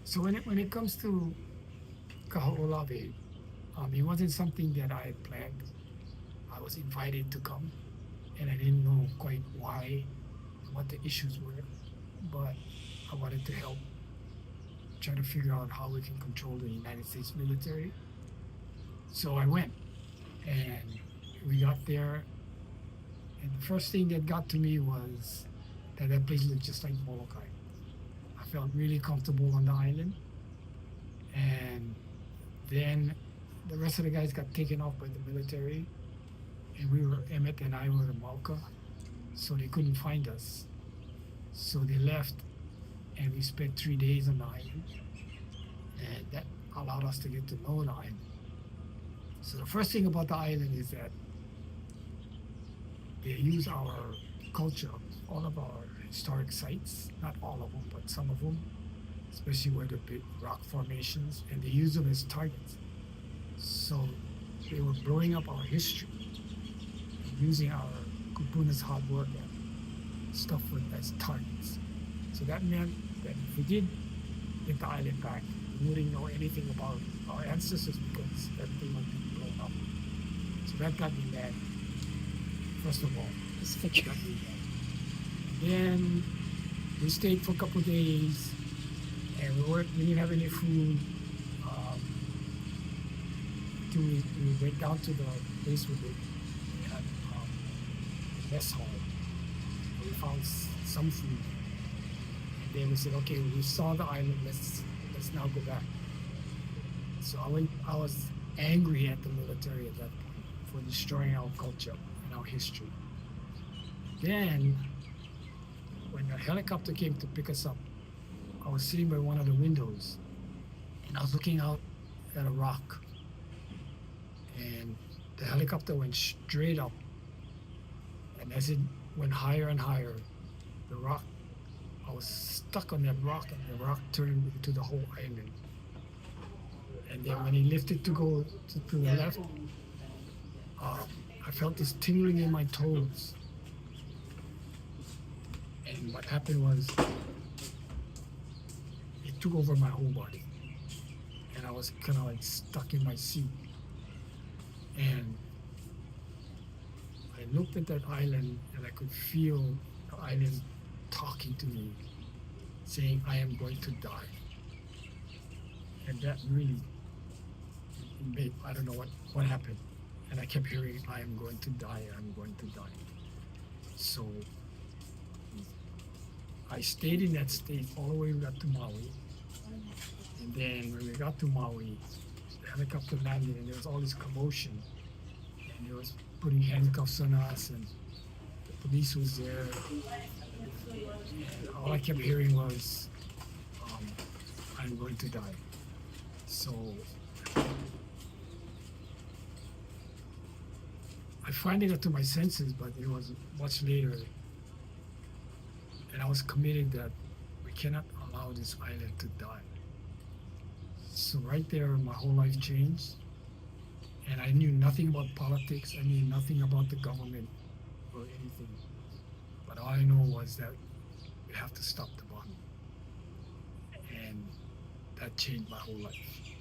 So when it comes to Kaho'olawe, it wasn't something that I had planned. I was invited to come, and I didn't know quite why, what the issues were, but I wanted to help try to figure out how we can control the United States military. So I went, and we got there, and the first thing that got to me was that that place looked just like Molokai. I felt really comfortable on the island, and then the rest of the guys got taken off by the military, and Emmett and I were in Malka, so they couldn't find us. So they left, and we spent 3 days on the island, and that allowed us to get to know the island. So the first thing about the island is that they use our culture, all of our historic sites, not all of them, but some of them, especially where the big rock formations, and they use them as targets. So they were blowing up our history, using our kupuna's hard work and stuff as targets. So that meant that if we did get the island back, we wouldn't know anything about our ancestors because everything would be blown up. So that got me mad, first of all. This That picture. got me mad. Then we stayed for a couple of days, and we didn't have any food. Um, till we went down to the place where they had mess hall. We found some food, and then we said, "Okay, we saw the island. Let's now go back." So I was angry at the military at that point for destroying our culture and our history. Then, when the helicopter came to pick us up, I was sitting by one of the windows, and I was looking out at a rock, and the helicopter went straight up, and as it went higher and higher, the rock, I was stuck on that rock, and the rock turned into the whole island. And then when he lifted to go to the left, I felt this tingling in my toes. And what happened was it took over my whole body. And I was kind of like stuck in my seat. And I looked at that island and I could feel the island talking to me, saying, "I am going to die." And that really made, I don't know what happened. And I kept hearing, "I am going to die, I'm going to die." So I stayed in that state all the way we got to Maui. And then when we got to Maui, the helicopter landed and there was all this commotion. And there was putting handcuffs on us, and the police was there. And all I kept hearing was, "I'm going to die." So I finally got to my senses, but it was much later. And I was committed that we cannot allow this island to die. So right there, my whole life changed. And I knew nothing about politics. I knew nothing about the government or anything. But all I know was that we have to stop the bombing. And that changed my whole life.